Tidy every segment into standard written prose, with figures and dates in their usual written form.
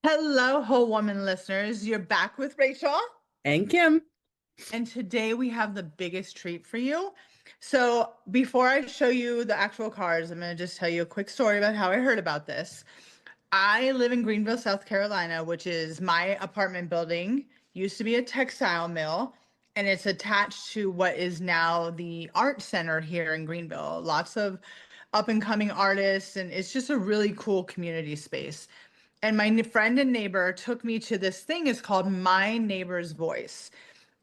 Hello, Whole Woman listeners. You're back with Rachel. And Kim. And today we have the biggest treat for you. So, before I show you the actual cards, I'm going to just tell you a quick story about how I heard about this. I live in Greenville, South Carolina, which is my apartment building, used to be a textile mill, and it's attached to what is now the art center here in Greenville. Lots of up and coming artists, and it's just a really cool community space. And my friend and neighbor took me to this thing. It's called My Neighbor's Voice.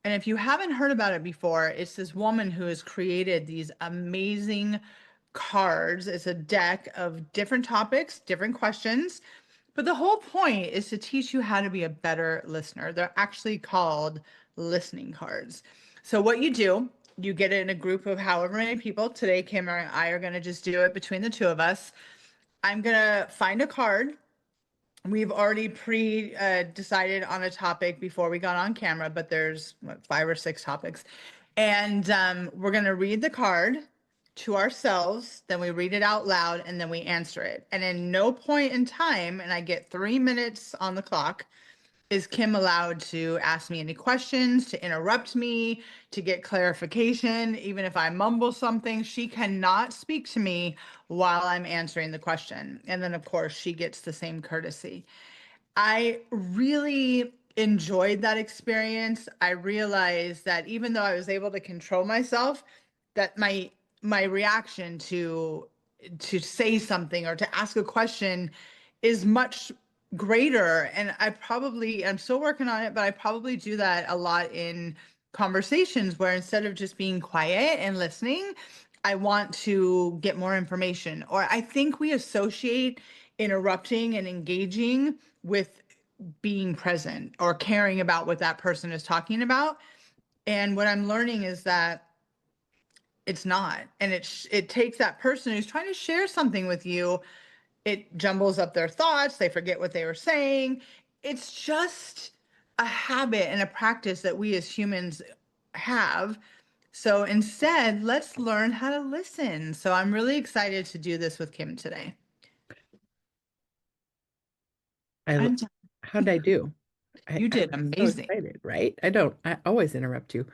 And if you haven't heard about it before, it's this woman who has created these amazing cards. It's a deck of different topics, different questions. But the whole point is to teach you how to be a better listener. They're actually called listening cards. So, what you do, you get it in a group of however many people. Today, Kim and I are going to just do it between the two of us. I'm going to find a card. We've already decided on a topic before we got on camera, but there's what, 5 or 6 topics. And we're going to read the card to ourselves, then we read it out loud, and then we answer it. And in no point in time, and I get 3 minutes on the clock, is Kim allowed to ask me any questions, to interrupt me, to get clarification? Even if I mumble something, she cannot speak to me while I'm answering the question. And then, of course, she gets the same courtesy. I really enjoyed that experience. I realized that even though I was able to control myself, that my reaction to say something or to ask a question is much greater. And I'm still working on it, but I probably do that a lot in conversations where instead of just being quiet and listening, I want to get more information. Or I think we associate interrupting and engaging with being present or caring about what that person is talking about. And what I'm learning is that it's not. And it takes that person who's trying to share something with you, it jumbles up their thoughts, they forget what they were saying. It's just a habit and a practice that we as humans have. So instead, let's learn how to listen. So I'm really excited to do this with Kim today. I I'm How'd I do? You I'm did so amazing. excited, right? I always interrupt you.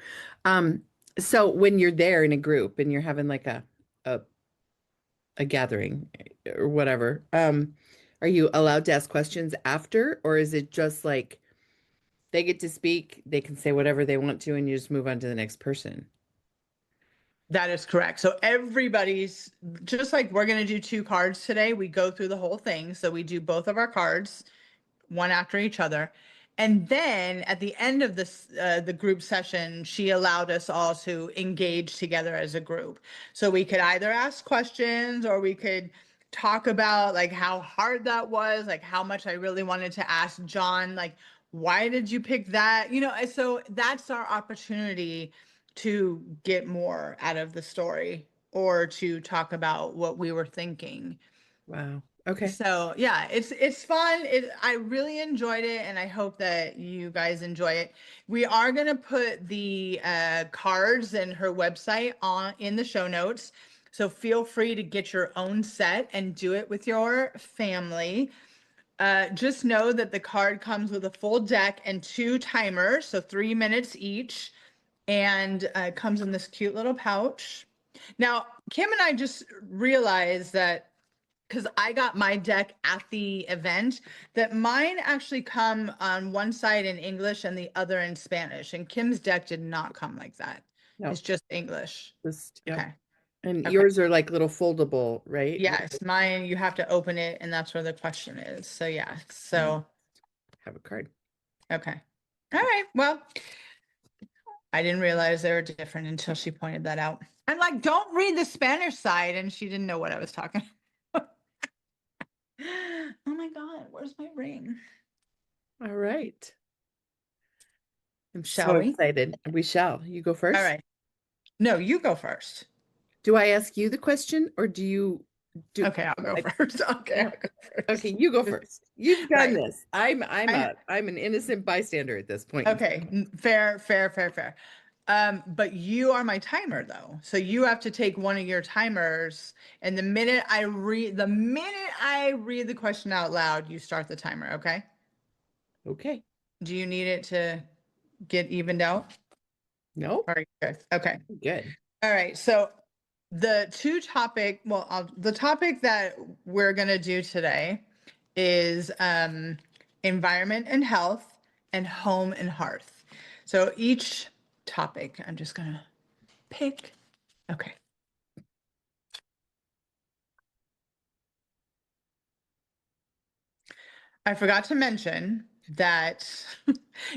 Um, so when you're there in a group and you're having like a, a gathering or whatever, are you allowed to ask questions after, or is it just like they get to speak, they can say whatever they want to, and you just move on to the next person? That is correct. So everybody's just like we're going to do 2 cards today. We go through the whole thing. So we do both of our cards, one after each other. And then at the end of the group session, she allowed us all to engage together as a group. So we could either ask questions or we could talk about like how hard that was, like how much I really wanted to ask John, like, why did you pick that? And so that's our opportunity to get more out of the story or to talk about what we were thinking. Wow. Okay. So yeah, it's fun. I really enjoyed it, and I hope that you guys enjoy it. We are gonna put the cards and her website on in the show notes, so feel free to get your own set and do it with your family. Just know that the card comes with a full deck and 2 timers, so 3 minutes each, and it comes in this cute little pouch. Now, Kim and I just realized that because I got my deck at the event, that mine actually come on one side in English and the other in Spanish. And Kim's deck did not come like that. No, It's just English. just yep. Okay. And Okay. yours are like little foldable, right? Yes, mine, you have to open it, and that's where the question is. So, yeah. I So, have a card. okay. All right. Well, I didn't realize they were different until she pointed that out. I'm like, don't read the Spanish side. And she didn't know what I was talking about. Oh my God, where's my ring? All right. I'm so Shall we? excited. We shall. You go All first. right. No, you go first. Do I ask you the question or do you do Okay, I'll go I, first. Okay, yeah. I'll go Okay, first. you go first. You've done Right. this. I I'm an innocent bystander at this point. okay. Fair, fair, fair, fair. But you are my timer though. So you have to take one of your timers, and the minute I read the question out loud, you start the timer, okay? Okay. Do you need it to get evened out? Nope. Are you good? Okay. Good. All right. So the topic that we're going to do today is environment and health and home and hearth. So each topic, I'm just going to pick. Okay. I forgot to mention that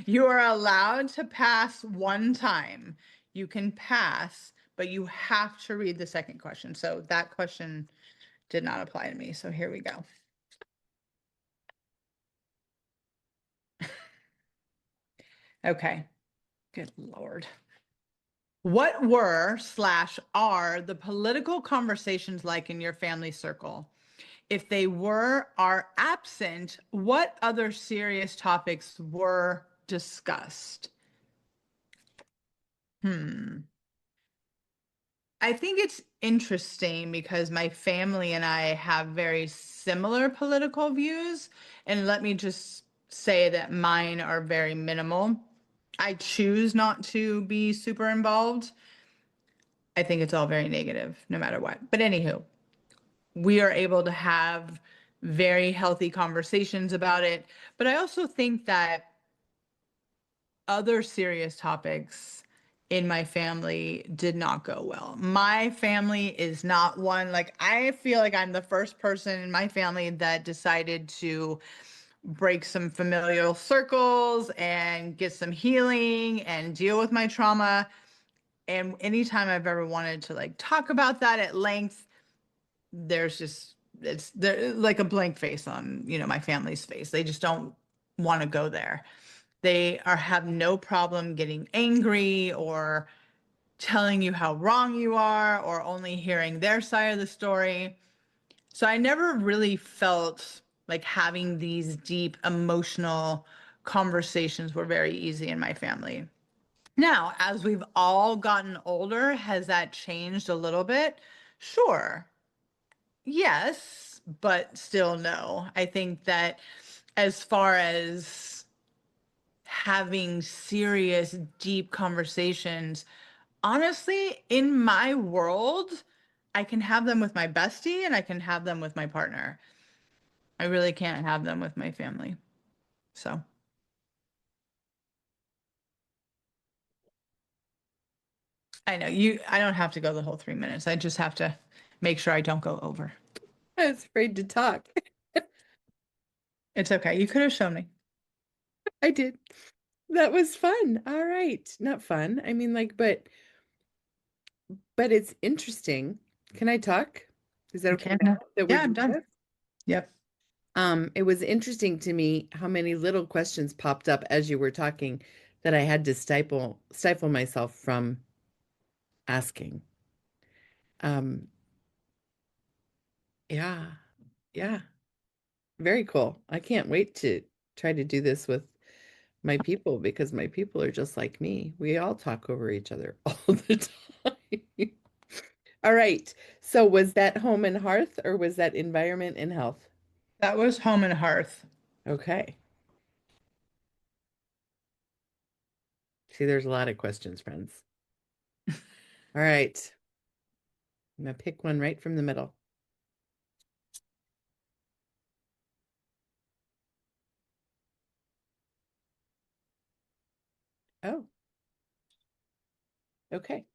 you are allowed to pass one time. You can pass, but you have to read the second question. So that question did not apply to me. So here we go. Okay. Good Lord. What were slash are the political conversations like in your family circle? If they were, are absent, what other serious topics were discussed? Hmm. I think it's interesting because my family and I have very similar political views. And let me just say that mine are very minimal. I choose not to be super involved. I think it's all very negative, no matter what. But anywho, we are able to have very healthy conversations about it. But I also think that other serious topics in my family did not go well. My family is not one, like, I feel like I'm the first person in my family that decided to break some familial circles and get some healing and deal with my trauma. And anytime I've ever wanted to like talk about that at length, there's just it's there like a blank face on, my family's face. They just don't want to go there. They are have no problem getting angry or telling you how wrong you are or only hearing their side of the story. So I never really felt like having these deep emotional conversations were very easy in my family. Now, as we've all gotten older, has that changed a little bit? Sure. Yes, but still no. I think that as far as having serious, deep conversations, honestly, in my world, I can have them with my bestie and I can have them with my partner. I really can't have them with my family. So I don't have to go the whole 3 minutes. I just have to make sure I don't go over. I was afraid to talk. It's okay. You could have shown me. I did. That was fun. All right. Not fun. I mean, like, but it's interesting. Can I talk? Is that You okay can. now that we're Yeah, I'm doing done. this? Yep. It was interesting to me how many little questions popped up as you were talking that I had to stifle myself from asking. Um, yeah, yeah, very cool. I can't wait to try to do this with my people because my people are just like me. We all talk over each other all the time. All right. So was that home and hearth or was that environment and health? That was home and hearth. Okay. See, there's a lot of questions, friends. All right. I'm gonna pick one right from the middle. Oh, okay.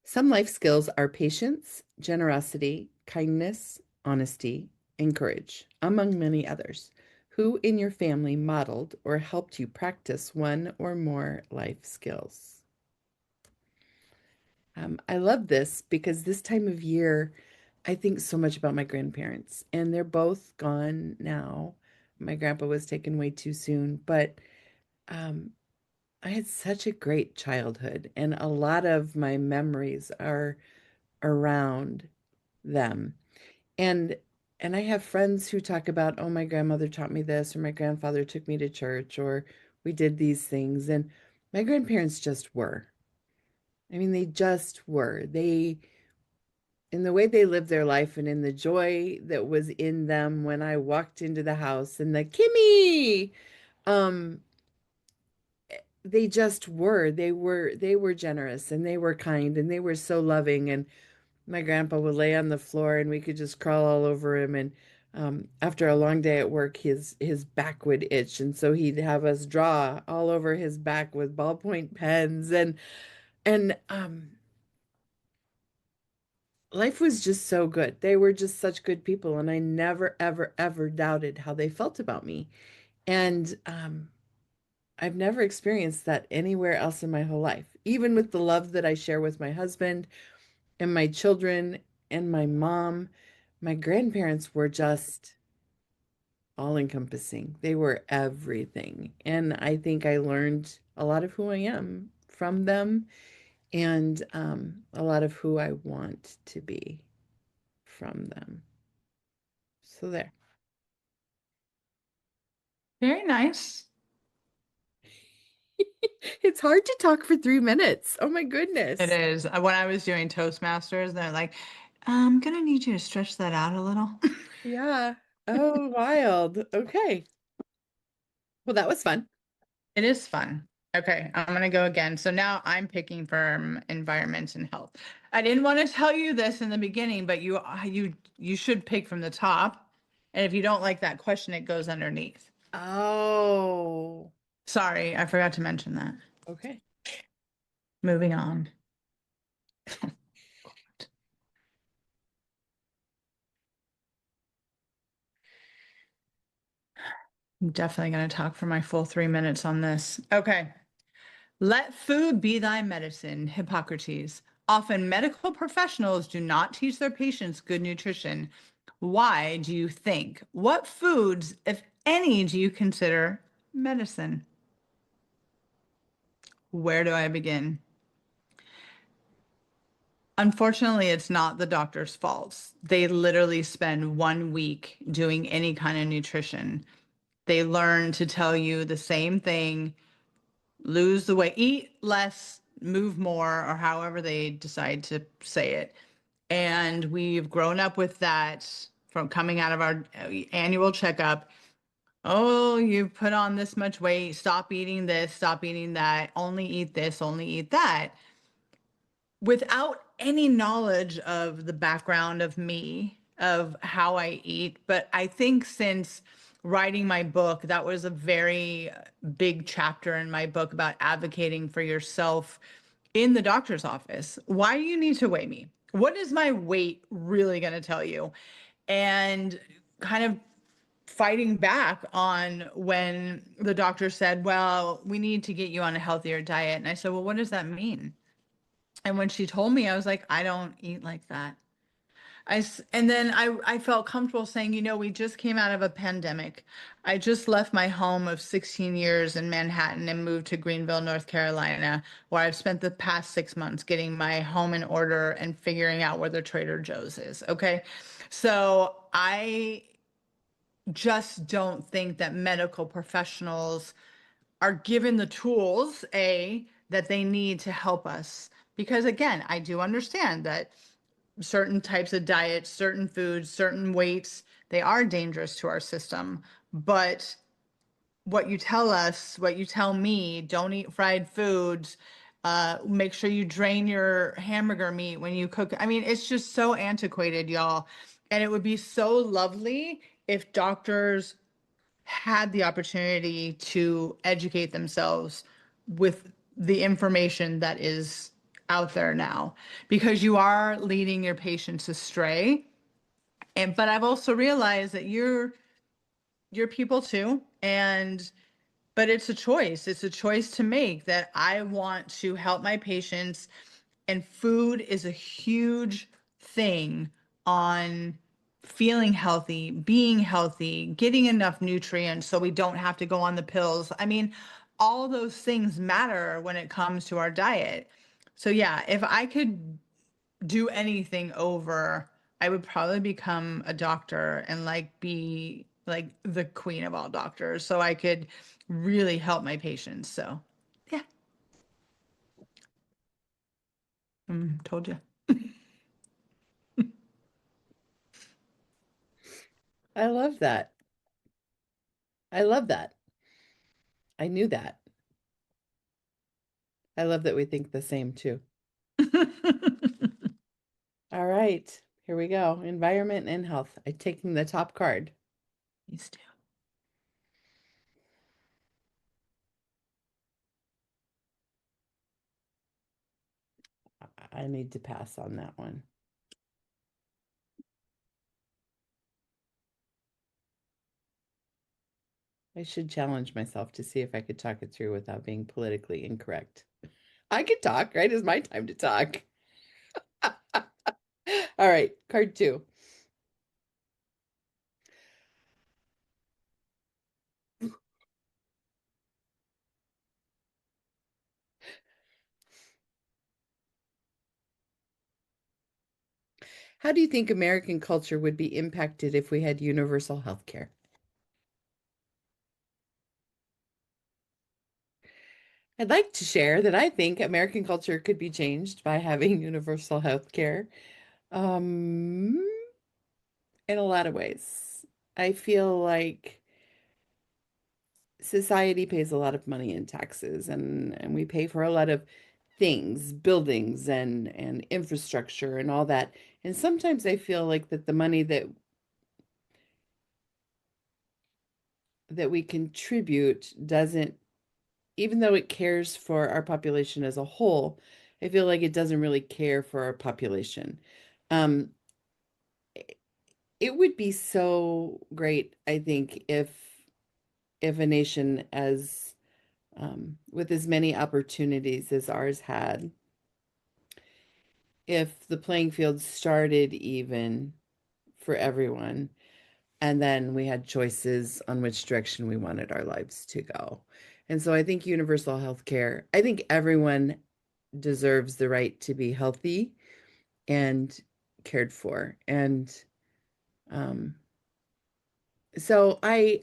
Some life skills are patience, generosity, kindness, honesty, and courage, among many others. Who in your family modeled or helped you practice one or more life skills? I love this because this time of year, I think so much about my grandparents, and they're both gone now. My grandpa was taken way too soon, but um, I had such a great childhood, and a lot of my memories are around them. And and I have friends who talk about, oh, my grandmother taught me this, or my grandfather took me to church, or we did these things. And my grandparents just were. I mean, they just were. They in the way they lived their life and in the joy that was in them when I walked into the house and the Kimmy, um, they just were. They were generous and they were kind and they were so loving. And my grandpa would lay on the floor and we could just crawl all over him. And after a long day at work, his back would itch, and so he'd have us draw all over his back with ballpoint pens. And life was just so good. They were just such good people, and I never, ever, ever doubted how they felt about me. And I've never experienced that anywhere else in my whole life. Even with the love that I share with my husband and my children and my mom, my grandparents were just all encompassing. They were everything. And I think I learned a lot of who I am from them, and a lot of who I want to be from them. So there. Very nice. It's hard to talk for 3 minutes. Oh my It goodness. is. When I was doing Toastmasters, they're like, I'm gonna need you to stretch that out a little. Yeah. Oh, wild. Okay. Well, that was fun. It is fun. Okay, I'm gonna go again. So now I'm picking from environments and health. I didn't want to tell you this in the beginning, but you should pick from the top. And if you don't like that question, it goes underneath. Oh, Sorry, I forgot to mention that. okay. Moving on. I'm definitely going to talk for my full 3 minutes on this. Okay. Let food be thy medicine, Hippocrates. Often medical professionals do not teach their patients good nutrition. Why do you think? What foods, if any, do you consider medicine? Where do I begin? Unfortunately, it's not the doctor's fault. They literally spend 1 week doing any kind of nutrition. They learn to tell you the same thing: lose the weight, eat less, move more, or however they decide to say it. And we've grown up with that from coming out of our annual checkup. Oh, you put on this much weight, stop eating this, stop eating that, only eat this, only eat that, without any knowledge of the background of me, of how I eat. But I think since writing my book, that was a very big chapter in my book about advocating for yourself in the doctor's office. Why do you need to weigh me? What is my weight really going to tell you? And kind of fighting back on when the doctor said, well, we need to get you on a healthier diet. And I said, well, what does that mean? And when she told me, I was like, I don't eat like that. And then I felt comfortable saying, we just came out of a pandemic. I just left my home of 16 years in Manhattan and moved to Greenville, North Carolina, where I've spent the past 6 months getting my home in order and figuring out where the Trader Joe's is. Okay. So I just don't think that medical professionals are given the tools, that they need to help us. Because again, I do understand that certain types of diets, certain foods, certain weights, they are dangerous to our system. But what you tell us, what you tell me, don't eat fried foods, make sure you drain your hamburger meat when you cook. I mean, it's just so antiquated, y'all. And it would be so lovely if doctors had the opportunity to educate themselves with the information that is out there now, because you are leading your patients astray. But I've also realized that you're people too, and but it's a choice. It's a choice to make, that I want to help my patients, and food is a huge thing on feeling healthy, being healthy, getting enough nutrients so we don't have to go on the pills. I mean, all those things matter when it comes to our diet. So yeah, if I could do anything over, I would probably become a doctor and like be like the queen of all doctors so I could really help my patients. So yeah, told you. I love that. I love that. I knew that. I love that we think the same too. All right, here we go. Environment and health. I'm taking the top card. These two. I need to pass on that one. I should challenge myself to see if I could talk it through without being politically incorrect. I could talk, right? It's my time to talk. All right, card two. How do you think American culture would be impacted if we had universal health care? I'd like to share that I think American culture could be changed by having universal health care um, in a lot of ways. I feel like society pays a lot of money in taxes and we pay for a lot of things, buildings and infrastructure and all that. And sometimes I feel like that the money that we contribute doesn't, even though it cares for our population as a whole, I feel like it doesn't really care for our population. Um, it would be so great, I think, if a nation as with as many opportunities as ours had, if the playing field started even for everyone, and then we had choices on which direction we wanted our lives to go. And so I think universal health care, I think everyone deserves the right to be healthy and cared for. And um, so I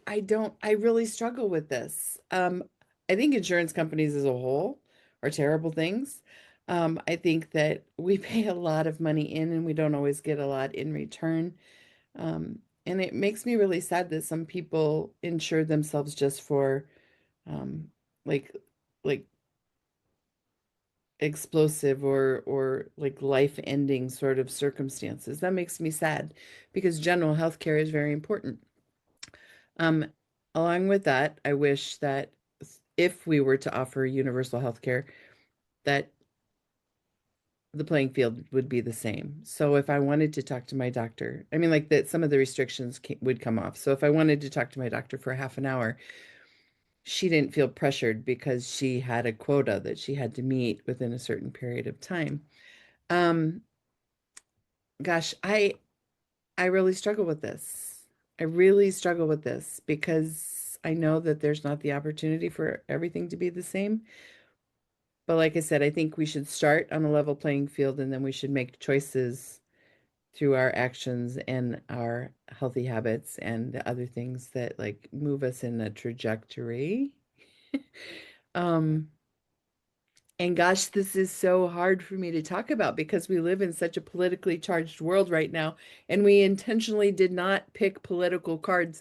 really struggle with this. I think insurance companies as a whole are terrible things. I think that we pay a lot of money in and we don't always get a lot in return. And it makes me really sad that some people insure themselves just for um, like like explosive or like life-ending sort of circumstances. That makes me sad because general health care is very important. Um, Along with that, I wish that if we were to offer universal health care, that the playing field would be the same. So if I wanted to talk to my doctor, I mean, like that some of the restrictions would come off. So if I wanted to talk to my doctor for half an hour, she didn't feel pressured because she had a quota that she had to meet within a certain period of time. Um, gosh, I really struggle with this. I really struggle with this because I know that there's not the opportunity for everything to be the same. But like I said, I think we should start on a level playing field and then we should make choices through our actions and our healthy habits and the other things that like move us in a trajectory. Um, and gosh, this is so hard for me to talk about because we live in such a politically charged world right now, and we intentionally did not pick political cards.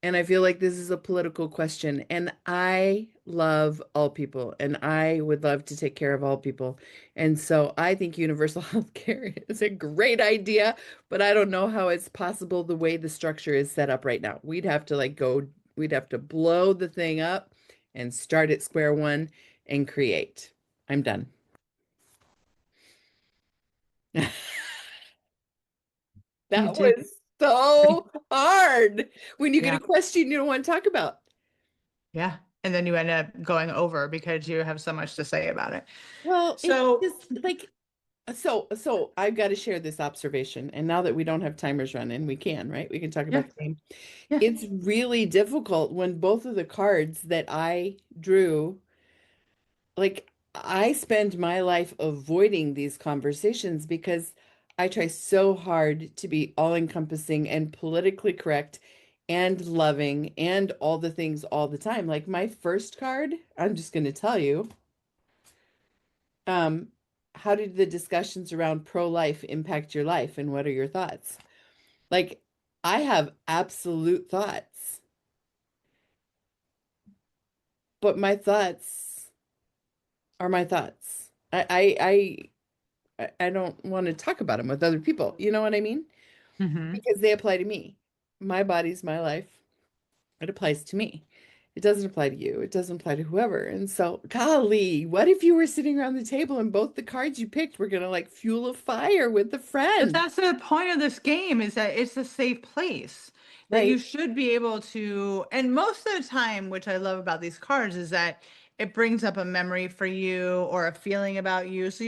And I feel like this is a political question. And I love all people, and I would love to take care of all people. And so I think universal health care is a great idea, but I don't know how it's possible the way the structure is set up right now. We'd have to blow the thing up and start at square one and create. I'm done. You That did was pretty. so hard when you get Yeah. a question you don't want to talk about. Yeah. And then you end up going over because you have so much to say about it. Well, it's So, just like so I've got to share this observation. And now that we don't have timers running, we can, right? We can talk yeah. about the game. Yeah. It's really difficult when both of the cards that I drew, like I spend my life avoiding these conversations because I try so hard to be all-encompassing and politically correct and loving and all the things all the time. Like my first card, I'm just going to tell you, um, how did the discussions around pro-life impact your life and what are your thoughts? Like I have absolute thoughts, but my thoughts are my thoughts. I don't want to talk about them with other people. You know what I mean? Hmm. Because they apply to me. My body's my life. It applies to me. It doesn't apply to you. It doesn't apply to whoever. And so, golly, what if you were sitting around the table and both the cards you picked were gonna like fuel a fire with a But friend, that's the point of this game is that it's a safe place that you right? should be able to, and most of the time, which I love about these cards is that it brings up a memory for you or a feeling about you. So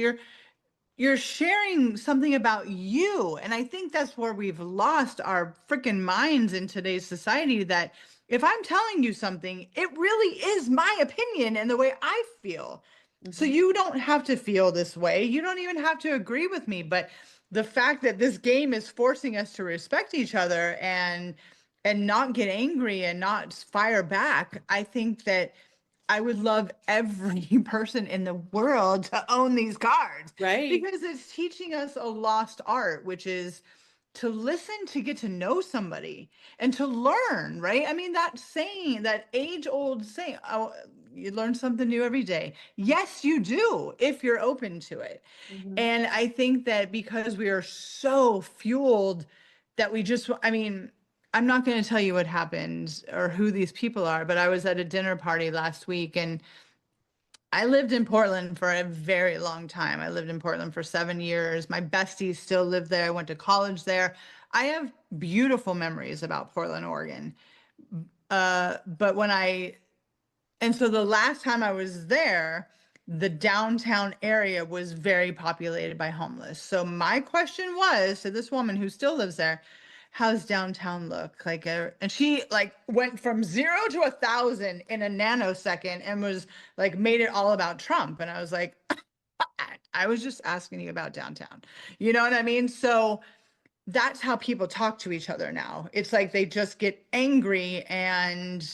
you're sharing something about you. And I think that's where we've lost our freaking minds in today's society that if I'm telling you something, it really is my opinion and the way I feel. So Mhm. you don't have to feel this way. You don't even have to agree with me. But the fact that this game is forcing us to respect each other and not get angry and not fire back, I think that I would love every person in the world to own these cards Right. because it's teaching us a lost art, which is to listen to get to know somebody and to learn, right? I mean, that saying, that age old saying, oh, you learn something new every day. Yes, you do, if you're open to it. Mhm. And I think that because we are so fueled that we just, I mean, I'm not going to tell you what happened or who these people are, but I was at a dinner party last week and I lived in Portland for a very long time. I lived in Portland for 7 years. My besties still live there. I went to college there. I have beautiful memories about Portland, Oregon. But when I and so the last time I was there, the downtown area was very populated by homeless. So my question was to this woman who still lives there, how's downtown look? Like, and she like went from 0 to 1,000 in a nanosecond and was like made it all about Trump. And I was like, I was just asking you about downtown. You know what I mean? So that's how people talk to each other now. It's like they just get angry and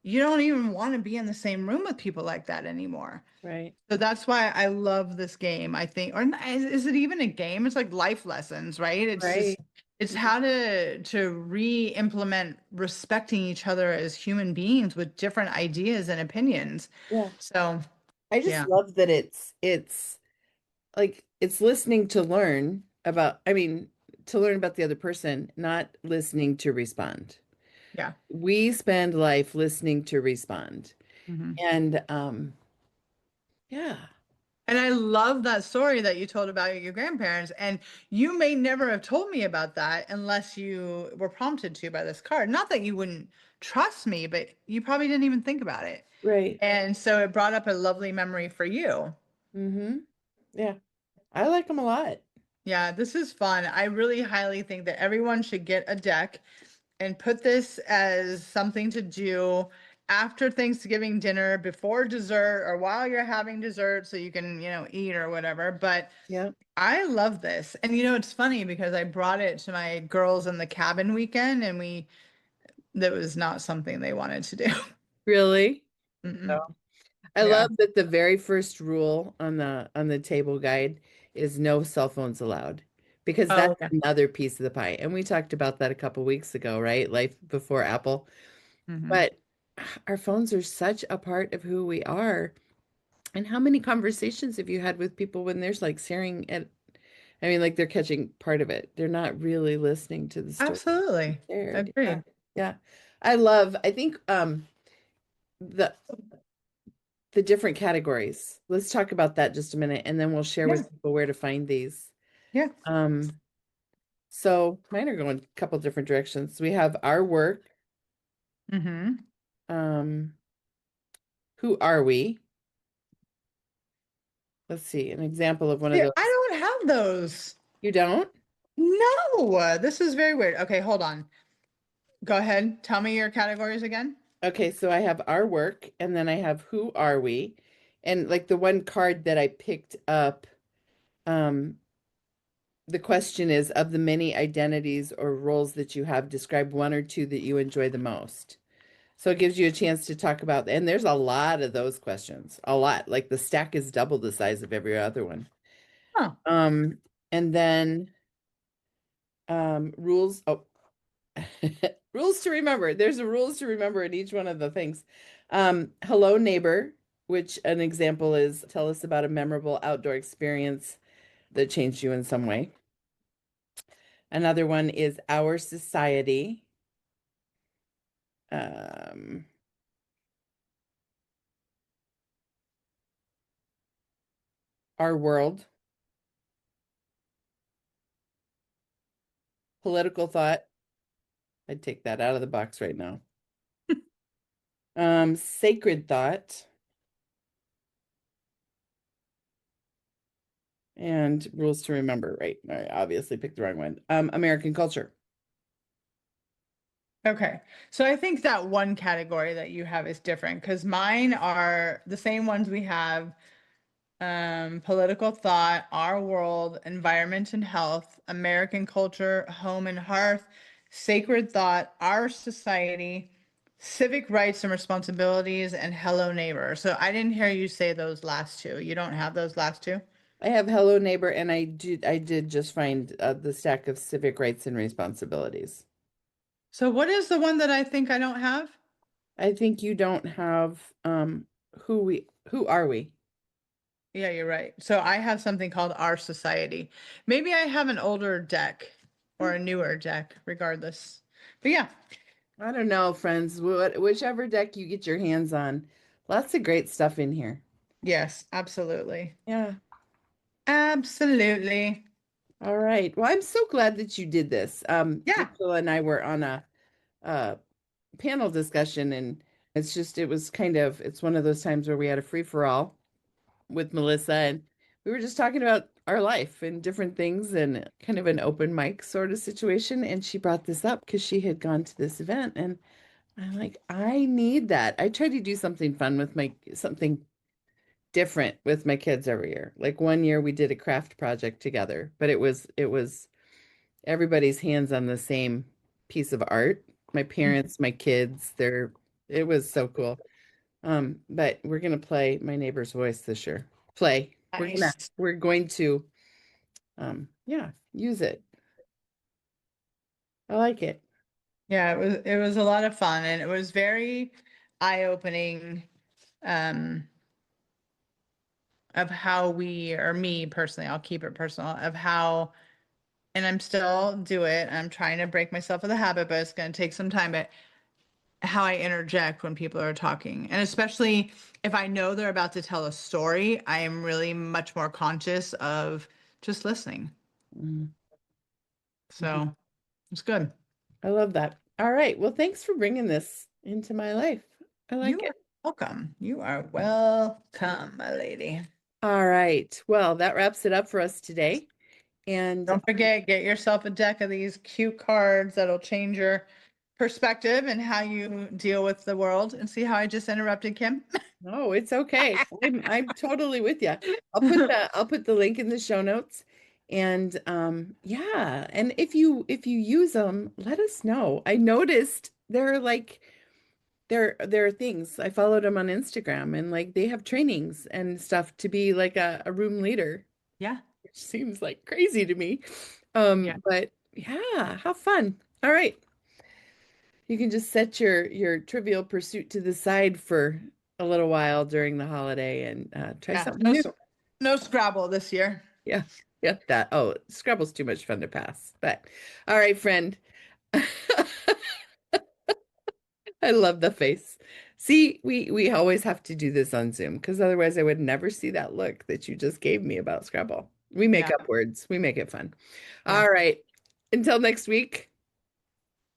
you don't even want to be in the same room with people like that anymore. Right. So that's why I love this game, I think. Or is it even a game? It's like life lessons, right? It's just Right. it's how to re-implement respecting each other as human beings with different ideas and opinions. Yeah. So, I just yeah. love that it's like it's listening to learn about, I mean, to learn about the other person, not listening to respond. Yeah. We spend life listening to respond. Mhm. And yeah, And I love that story that you told about your grandparents. And you may never have told me about that unless you were prompted to by this card. Not that you wouldn't trust me, but you probably didn't even think about it. right. And so it brought up a lovely memory for you. Mm-hmm. Yeah. I like them a lot. Yeah, this is fun. I really highly think that everyone should get a deck and put this as something to do after Thanksgiving dinner, before dessert, or while you're having dessert so you can, eat or whatever. But Yeah. I love this. And it's funny because I brought it to my girls in the cabin weekend and that was not something they wanted to do. Really? Mm-mm. No. I Yeah. love that the very first rule on the table guide is no cell phones allowed because Oh, that's yeah. another piece of the pie. And we talked about that a couple weeks ago, right? Life before Apple. Hmm. But our phones are such a part of who we are. And how many conversations have you had with people when there's like staring at, I mean, like they're catching part of it. They're not really listening to the story Absolutely. shared. Yeah. Agreed. Yeah. I think the different categories. Let's talk about that just a minute and then we'll share Yeah. with people where to find these. Yeah. Um, so mine are going a couple different directions. We have our work. Hmm. Um, who are we? Let's see, an example of one of Yeah, I those. don't have those. You don't? No, this is very weird. Okay, hold on. Go ahead. Tell me your categories again. Okay, so I have our work and then I have who are we? And like the one card that I picked up, um, the question is of the many identities or roles that you have, describe one or two that you enjoy the most. So it gives you a chance to talk about, and there's a lot of those questions, a lot. Like the stack is double the size of every other one. Oh, Um, and then rules. Oh, Rules to remember. There's a rules to remember in each one of the things. Hello, neighbor, which an example is tell us about a memorable outdoor experience that changed you in some way. Another one is our society. Um, our world, political thought. I'd take that out of the box right now. Sacred thought and rules to remember, right? I obviously picked the wrong one. American culture. Okay. So I think that one category that you have is different because mine are the same ones we have political thought, our world, environment and health, American culture, home and hearth, sacred thought, our society, civic rights and responsibilities, and hello neighbor. So I didn't hear you say those last two. You don't have those last two? I have hello neighbor, and I did just find the stack of civic rights and responsibilities. So what is the one that I think I don't have? I think you don't have who are we? Yeah, you're right. So I have something called Our Society. Maybe I have an older deck or a newer deck, regardless. But yeah, I don't know, friends. Whichever deck you get your hands on. Lots of great stuff in here. yes, absolutely. Yeah. Absolutely. All right. Well, I'm so glad that you did this. Yeah. Rachel and I were on a panel discussion, and it's one of those times where we had a free for all with Melissa, and we were just talking about our life and different things and kind of an open mic sort of situation. And she brought this up because she had gone to this event, and I'm like, I need that. I try to do something fun with something different with my kids every year. Like one year we did a craft project together, but it was everybody's hands on the same piece of art. My parents, my kids, it was so cool. But we're gonna play My Neighbor's Voice this year. Play. Nice. We're going to yeah, use it. I like it. Yeah, it was a lot of fun and it was very eye-opening um of how we or me personally, I'll keep it personal, of how and I'm still do it. I'm trying to break myself of the habit, but it's going to take some time, but how I interject when people are talking. And especially if I know they're about to tell a story, I am really much more conscious of just listening. Mhm. So it's good. I love that. All right. Well, thanks for bringing this into my life. I like You it. are welcome. You are welcome, my lady. All right. Well, that wraps it up for us today. And Don't forget, get yourself a deck of these cute cards that'll change your perspective and how you deal with the world. And see how I just interrupted Kim? no, it's okay. I'm totally with you. I'll put the link in the show notes. And yeah, and if you use them, let us know. I noticed they're like there are things. I followed them on Instagram, and like they have trainings and stuff to be like a room leader, Yeah. which seems like crazy to me. Yeah. But yeah, have fun. All right. You can just set your Trivial Pursuit to the side for a little while during the holiday and try Yeah. something new. No Scrabble this year. Yeah. Yeah, that. Oh, Scrabble's too much fun to pass. But all right, friend. I love the face. See, we always have to do this on Zoom because otherwise I would never see that look that you just gave me about Scrabble. We make Yeah. up words. We make it fun. Yeah. All right. Until next week,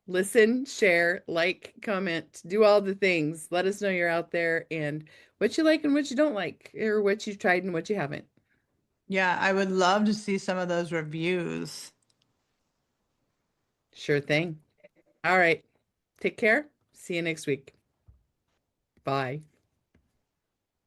listen, share, like, comment, do all the things. Let us know you're out there and what you like and what you don't like, or what you tried and what you haven't. Yeah. I would love to see some of those reviews. Sure thing. All right. Take care. See you next week. Bye.